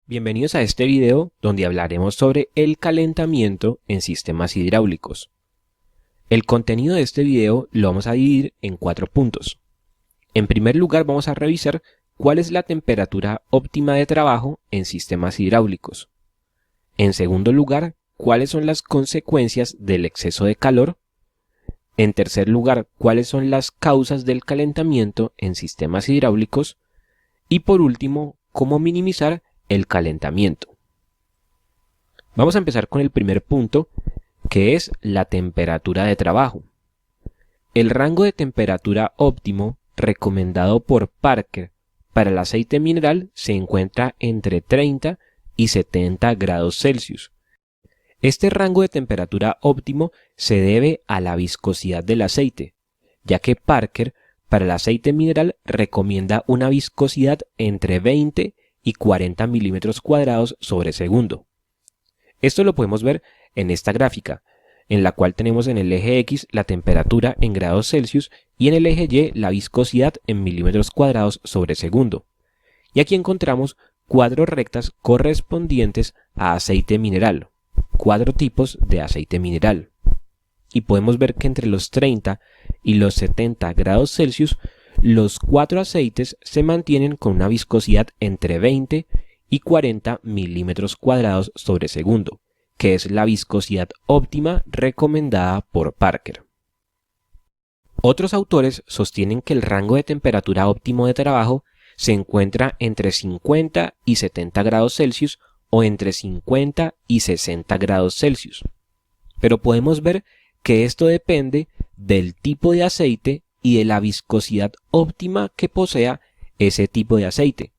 Bienvenidos a este video donde hablaremos sobre el calentamiento en sistemas hidráulicos. El contenido de este video lo vamos a dividir en 4 puntos. En primer lugar vamos a revisar cuál es la temperatura óptima de trabajo en sistemas hidráulicos. En segundo lugar, cuáles son las consecuencias del exceso de calor. En tercer lugar, cuáles son las causas del calentamiento en sistemas hidráulicos. Y por último, cómo minimizar el calentamiento. Vamos a empezar con el primer punto, que es la temperatura de trabajo. El rango de temperatura óptimo recomendado por Parker para el aceite mineral se encuentra entre 30 y 70 grados Celsius. Este rango de temperatura óptimo se debe a la viscosidad del aceite, ya que Parker para el aceite mineral recomienda una viscosidad entre 20 y 40 milímetros cuadrados sobre segundo. Esto lo podemos ver en esta gráfica, en la cual tenemos en el eje X la temperatura en grados Celsius y en el eje Y la viscosidad en milímetros cuadrados sobre segundo. Y aquí encontramos 4 rectas correspondientes a aceite mineral, 4 tipos de aceite mineral. Y podemos ver que entre los 30 y los 70 grados Celsius los 4 aceites se mantienen con una viscosidad entre 20 y 40 milímetros cuadrados sobre segundo, que es la viscosidad óptima recomendada por Parker. Otros autores sostienen que el rango de temperatura óptimo de trabajo se encuentra entre 50 y 70 grados Celsius o entre 50 y 60 grados Celsius. Pero podemos ver que esto depende del tipo de aceite y de la viscosidad óptima que posea ese tipo de aceite.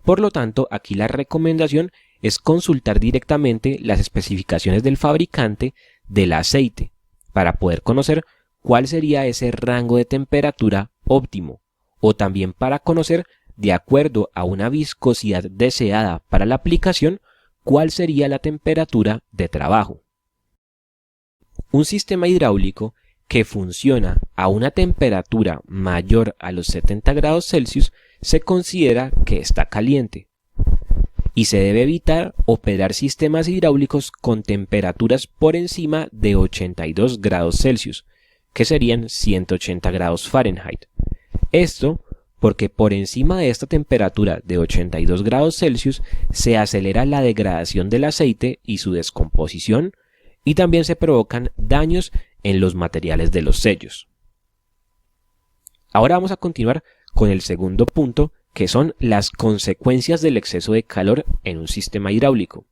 Por lo tanto, aquí la recomendación es consultar directamente las especificaciones del fabricante del aceite para poder conocer cuál sería ese rango de temperatura óptimo, o también para conocer, de acuerdo a una viscosidad deseada para la aplicación, cuál sería la temperatura de trabajo. Un sistema hidráulico que funciona a una temperatura mayor a los 70 grados Celsius se considera que está caliente y se debe evitar operar sistemas hidráulicos con temperaturas por encima de 82 grados Celsius, que serían 180 grados Fahrenheit. Esto porque por encima de esta temperatura de 82 grados Celsius se acelera la degradación del aceite y su descomposición, y también se provocan daños en los materiales de los sellos. Ahora vamos a continuar con el segundo punto, que son las consecuencias del exceso de calor en un sistema hidráulico.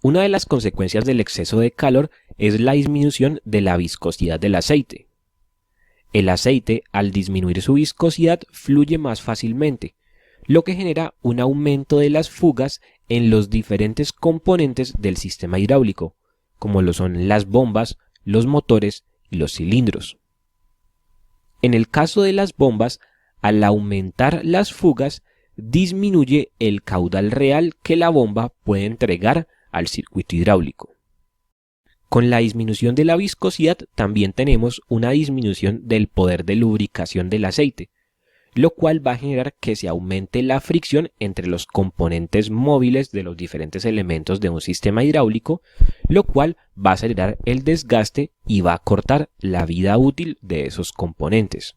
Una de las consecuencias del exceso de calor es la disminución de la viscosidad del aceite. El aceite, al disminuir su viscosidad, fluye más fácilmente, lo que genera un aumento de las fugas en los diferentes componentes del sistema hidráulico, como lo son las bombas, los motores y los cilindros. En el caso de las bombas, al aumentar las fugas, disminuye el caudal real que la bomba puede entregar al circuito hidráulico. Con la disminución de la viscosidad también tenemos una disminución del poder de lubricación del aceite, lo cual va a generar que se aumente la fricción entre los componentes móviles de los diferentes elementos de un sistema hidráulico, lo cual va a acelerar el desgaste y va a cortar la vida útil de esos componentes.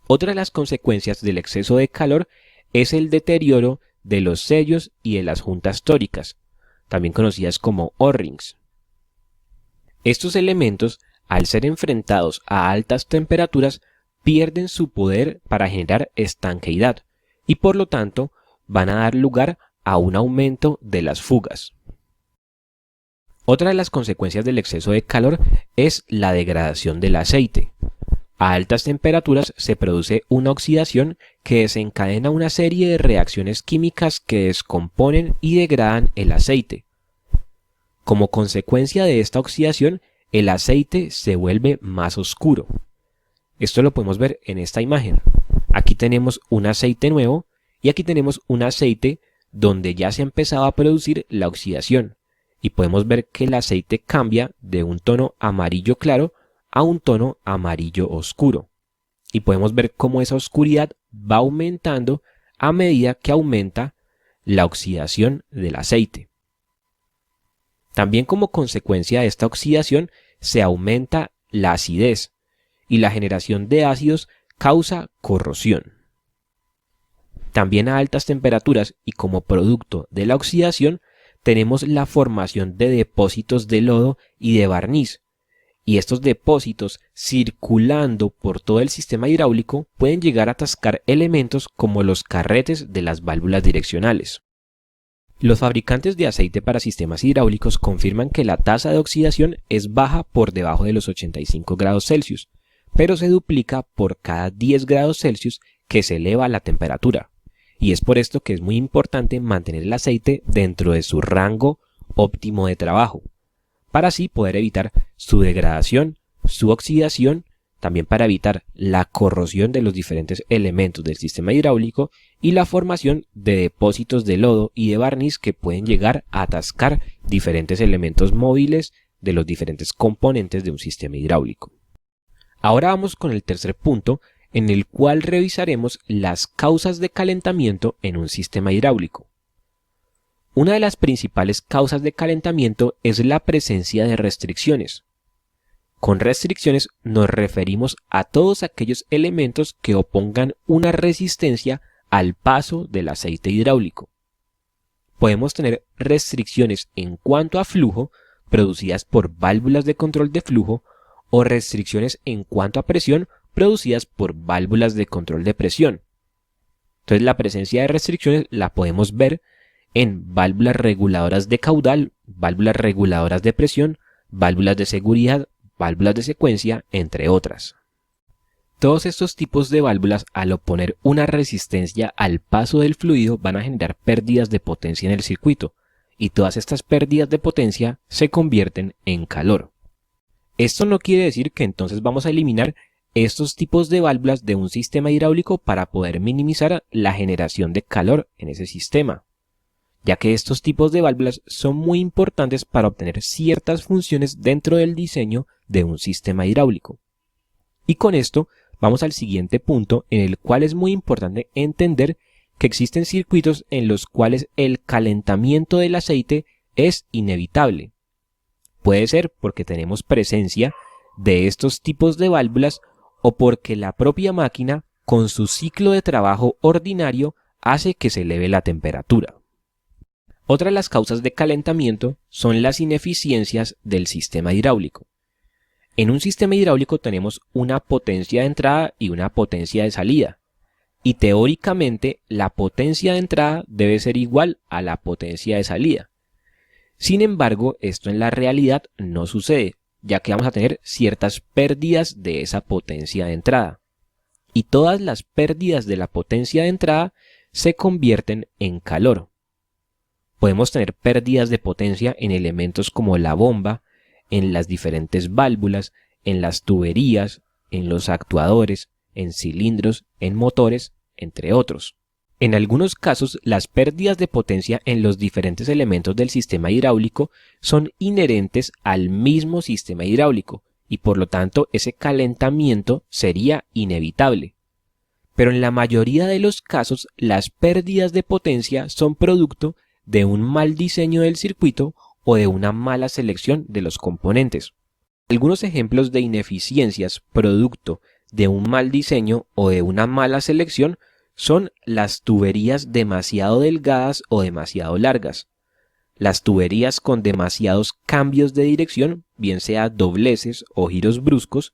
Otra de las consecuencias del exceso de calor es el deterioro de los sellos y de las juntas tóricas, también conocidas como O-rings. Estos elementos, al ser enfrentados a altas temperaturas, pierden su poder para generar estanqueidad y por lo tanto van a dar lugar a un aumento de las fugas. Otra de las consecuencias del exceso de calor es la degradación del aceite. A altas temperaturas se produce una oxidación que desencadena una serie de reacciones químicas que descomponen y degradan el aceite. Como consecuencia de esta oxidación, el aceite se vuelve más oscuro. Esto lo podemos ver en esta imagen. Aquí tenemos un aceite nuevo y aquí tenemos un aceite donde ya se ha empezado a producir la oxidación. Y podemos ver que el aceite cambia de un tono amarillo claro a un tono amarillo oscuro. Y podemos ver cómo esa oscuridad va aumentando a medida que aumenta la oxidación del aceite. También como consecuencia de esta oxidación se aumenta la acidez y la generación de ácidos causa corrosión. También a altas temperaturas y como producto de la oxidación tenemos la formación de depósitos de lodo y de barniz, y estos depósitos circulando por todo el sistema hidráulico pueden llegar a atascar elementos como los carretes de las válvulas direccionales. Los fabricantes de aceite para sistemas hidráulicos confirman que la tasa de oxidación es baja por debajo de los 85 grados Celsius, pero se duplica por cada 10 grados Celsius que se eleva la temperatura. Y es por esto que es muy importante mantener el aceite dentro de su rango óptimo de trabajo, para así poder evitar su degradación, su oxidación, también para evitar la corrosión de los diferentes elementos del sistema hidráulico y la formación de depósitos de lodo y de barniz que pueden llegar a atascar diferentes elementos móviles de los diferentes componentes de un sistema hidráulico. Ahora vamos con el tercer punto, en el cual revisaremos las causas de calentamiento en un sistema hidráulico. Una de las principales causas de calentamiento es la presencia de restricciones. Con restricciones nos referimos a todos aquellos elementos que opongan una resistencia al paso del aceite hidráulico. Podemos tener restricciones en cuanto a flujo, producidas por válvulas de control de flujo, o restricciones en cuanto a presión, producidas por válvulas de control de presión. Entonces la presencia de restricciones la podemos ver en válvulas reguladoras de caudal, válvulas reguladoras de presión, válvulas de seguridad, válvulas de secuencia, entre otras. Todos estos tipos de válvulas, al oponer una resistencia al paso del fluido, van a generar pérdidas de potencia en el circuito, y todas estas pérdidas de potencia se convierten en calor. Esto no quiere decir que entonces vamos a eliminar estos tipos de válvulas de un sistema hidráulico para poder minimizar la generación de calor en ese sistema, ya que estos tipos de válvulas son muy importantes para obtener ciertas funciones dentro del diseño de un sistema hidráulico. Y con esto vamos al siguiente punto, en el cual es muy importante entender que existen circuitos en los cuales el calentamiento del aceite es inevitable. Puede ser porque tenemos presencia de estos tipos de válvulas o porque la propia máquina, con su ciclo de trabajo ordinario, hace que se eleve la temperatura. Otra de las causas de calentamiento son las ineficiencias del sistema hidráulico. En un sistema hidráulico tenemos una potencia de entrada y una potencia de salida, y teóricamente la potencia de entrada debe ser igual a la potencia de salida. Sin embargo, esto en la realidad no sucede, ya que vamos a tener ciertas pérdidas de esa potencia de entrada. Y todas las pérdidas de la potencia de entrada se convierten en calor. Podemos tener pérdidas de potencia en elementos como la bomba, en las diferentes válvulas, en las tuberías, en los actuadores, en cilindros, en motores, entre otros. En algunos casos, las pérdidas de potencia en los diferentes elementos del sistema hidráulico son inherentes al mismo sistema hidráulico y por lo tanto ese calentamiento sería inevitable. Pero en la mayoría de los casos, las pérdidas de potencia son producto de un mal diseño del circuito o de una mala selección de los componentes. Algunos ejemplos de ineficiencias producto de un mal diseño o de una mala selección son las tuberías demasiado delgadas o demasiado largas, las tuberías con demasiados cambios de dirección, bien sea dobleces o giros bruscos,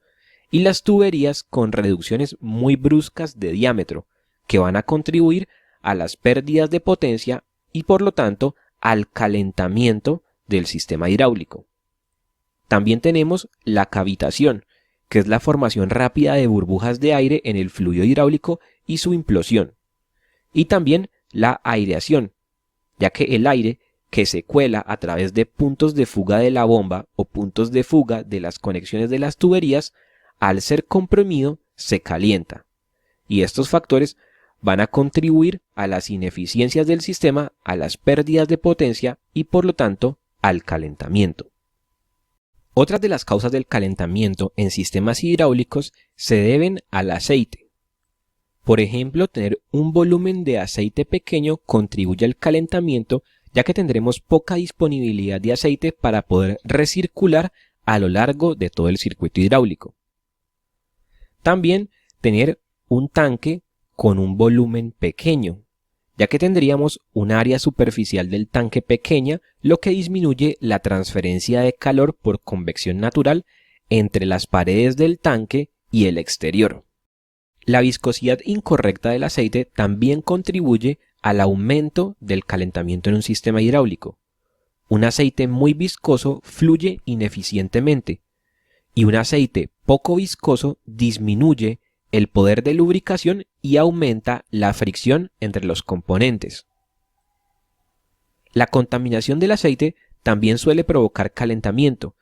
y las tuberías con reducciones muy bruscas de diámetro, que van a contribuir a las pérdidas de potencia y por lo tanto al calentamiento del sistema hidráulico. También tenemos la cavitación, que es la formación rápida de burbujas de aire en el fluido hidráulico y su implosión. Y también la aireación, ya que el aire que se cuela a través de puntos de fuga de la bomba o puntos de fuga de las conexiones de las tuberías, al ser comprimido se calienta. Y estos factores van a contribuir a las ineficiencias del sistema, a las pérdidas de potencia y por lo tanto al calentamiento. Otras de las causas del calentamiento en sistemas hidráulicos se deben al aceite. Por ejemplo, tener un volumen de aceite pequeño contribuye al calentamiento, ya que tendremos poca disponibilidad de aceite para poder recircular a lo largo de todo el circuito hidráulico. También tener un tanque con un volumen pequeño, ya que tendríamos un área superficial del tanque pequeña, lo que disminuye la transferencia de calor por convección natural entre las paredes del tanque y el exterior. La viscosidad incorrecta del aceite también contribuye al aumento del calentamiento en un sistema hidráulico. Un aceite muy viscoso fluye ineficientemente y un aceite poco viscoso disminuye el poder de lubricación y aumenta la fricción entre los componentes. La contaminación del aceite también suele provocar calentamiento,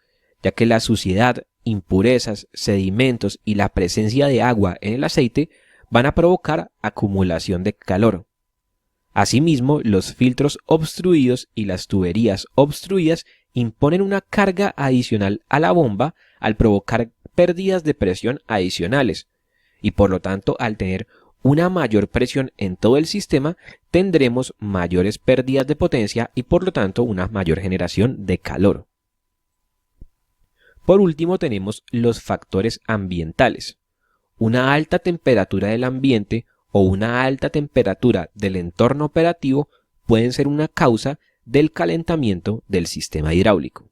ya que la suciedad, impurezas, sedimentos y la presencia de agua en el aceite van a provocar acumulación de calor. Asimismo, los filtros obstruidos y las tuberías obstruidas imponen una carga adicional a la bomba al provocar pérdidas de presión adicionales, y por lo tanto, al tener una mayor presión en todo el sistema, tendremos mayores pérdidas de potencia y por lo tanto una mayor generación de calor. Por último, tenemos los factores ambientales. Una alta temperatura del ambiente o una alta temperatura del entorno operativo pueden ser una causa del calentamiento del sistema hidráulico.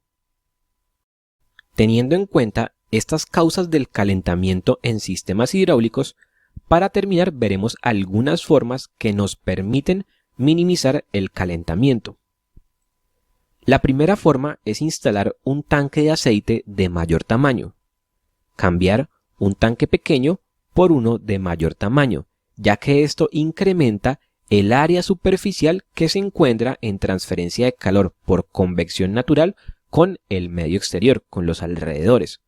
Teniendo en cuenta estas causas del calentamiento en sistemas hidráulicos, para terminar veremos algunas formas que nos permiten minimizar el calentamiento. La primera forma es instalar un tanque de aceite de mayor tamaño. Cambiar un tanque pequeño por uno de mayor tamaño, ya que esto incrementa el área superficial que se encuentra en transferencia de calor por convección natural con el medio exterior, con los alrededores.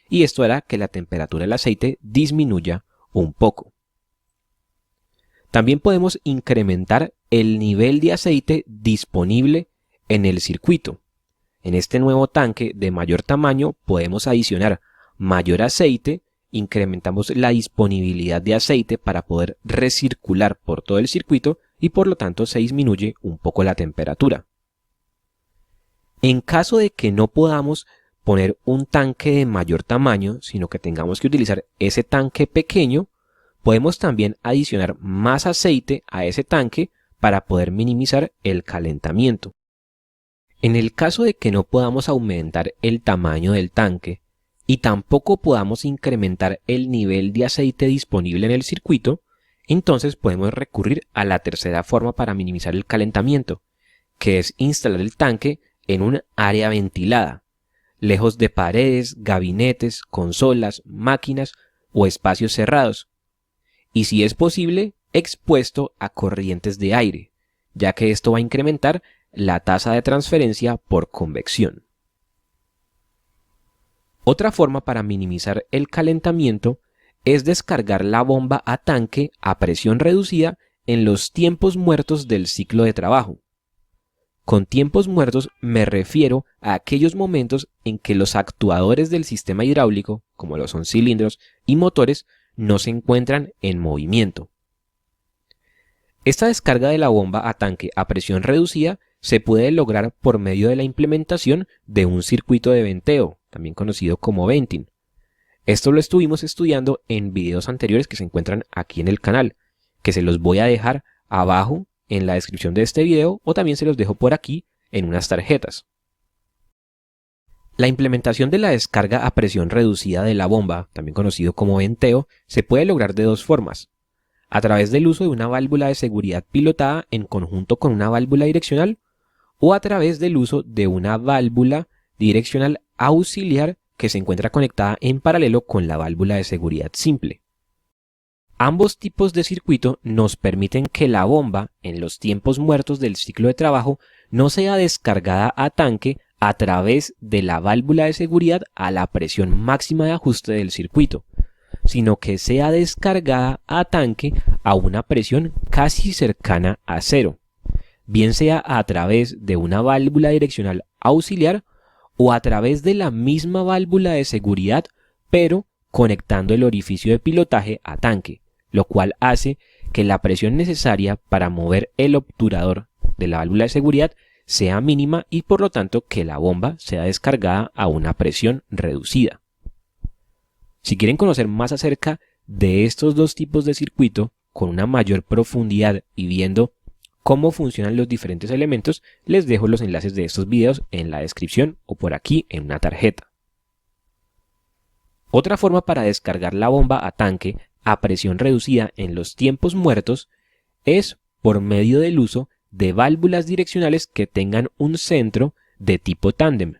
Y esto hará que la temperatura del aceite disminuya un poco. También podemos incrementar el nivel de aceite disponible en el circuito. En este nuevo tanque de mayor tamaño podemos adicionar mayor aceite, incrementamos la disponibilidad de aceite para poder recircular por todo el circuito y por lo tanto se disminuye un poco la temperatura. En caso de que no podamos poner un tanque de mayor tamaño, sino que tengamos que utilizar ese tanque pequeño, podemos también adicionar más aceite a ese tanque para poder minimizar el calentamiento. En el caso de que no podamos aumentar el tamaño del tanque y tampoco podamos incrementar el nivel de aceite disponible en el circuito, entonces podemos recurrir a la tercera forma para minimizar el calentamiento, que es instalar el tanque en un área ventilada, lejos de paredes, gabinetes, consolas, máquinas o espacios cerrados, y si es posible, expuesto a corrientes de aire, ya que esto va a incrementar la tasa de transferencia por convección. Otra forma para minimizar el calentamiento es descargar la bomba a tanque a presión reducida en los tiempos muertos del ciclo de trabajo. Con tiempos muertos me refiero a aquellos momentos en que los actuadores del sistema hidráulico, como lo son cilindros y motores, no se encuentran en movimiento. Esta descarga de la bomba a tanque a presión reducida se puede lograr por medio de la implementación de un circuito de venteo, también conocido como venting. Esto lo estuvimos estudiando en videos anteriores que se encuentran aquí en el canal, que se los voy a dejar abajo en la descripción de este video o también se los dejo por aquí en unas tarjetas. La implementación de la descarga a presión reducida de la bomba, también conocido como venteo, se puede lograr de dos formas: a través del uso de una válvula de seguridad pilotada en conjunto con una válvula direccional o a través del uso de una válvula direccional auxiliar que se encuentra conectada en paralelo con la válvula de seguridad simple. Ambos tipos de circuito nos permiten que la bomba, en los tiempos muertos del ciclo de trabajo, no sea descargada a tanque a través de la válvula de seguridad a la presión máxima de ajuste del circuito, sino que sea descargada a tanque a una presión casi cercana a cero, bien sea a través de una válvula direccional auxiliar o a través de la misma válvula de seguridad, pero conectando el orificio de pilotaje a tanque, lo cual hace que la presión necesaria para mover el obturador de la válvula de seguridad sea mínima y por lo tanto que la bomba sea descargada a una presión reducida. Si quieren conocer más acerca de estos dos tipos de circuito con una mayor profundidad y viendo cómo funcionan los diferentes elementos, les dejo los enlaces de estos videos en la descripción o por aquí en una tarjeta. Otra forma para descargar la bomba a tanque a presión reducida en los tiempos muertos es por medio del uso de válvulas direccionales que tengan un centro de tipo tándem.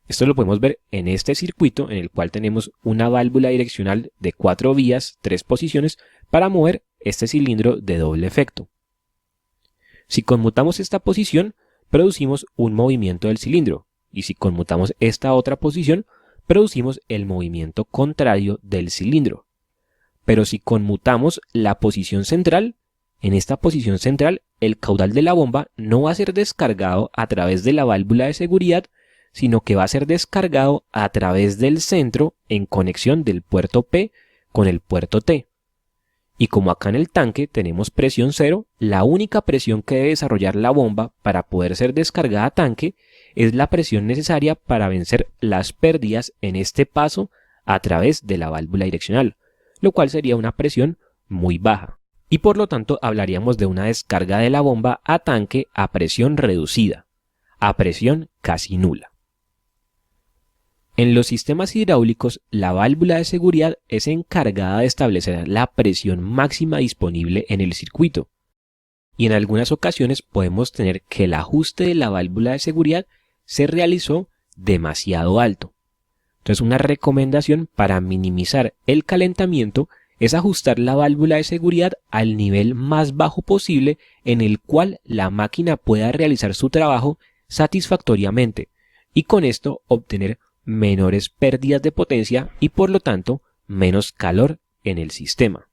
Esto lo podemos ver en este circuito en el cual tenemos una válvula direccional de 4 vías, 3 posiciones para mover este cilindro de doble efecto. Si conmutamos esta posición, producimos un movimiento del cilindro y si conmutamos esta otra posición, producimos el movimiento contrario del cilindro. Pero si conmutamos la posición central, en esta posición central el caudal de la bomba no va a ser descargado a través de la válvula de seguridad, sino que va a ser descargado a través del centro en conexión del puerto P con el puerto T. Y como acá en el tanque tenemos presión cero, la única presión que debe desarrollar la bomba para poder ser descargada a tanque es la presión necesaria para vencer las pérdidas en este paso a través de la válvula direccional, lo cual sería una presión muy baja. Y por lo tanto hablaríamos de una descarga de la bomba a tanque a presión reducida, a presión casi nula. En los sistemas hidráulicos, la válvula de seguridad es encargada de establecer la presión máxima disponible en el circuito. Y en algunas ocasiones podemos tener que el ajuste de la válvula de seguridad se realizó demasiado alto. Entonces, una recomendación para minimizar el calentamiento es ajustar la válvula de seguridad al nivel más bajo posible en el cual la máquina pueda realizar su trabajo satisfactoriamente y con esto obtener menores pérdidas de potencia y por lo tanto menos calor en el sistema.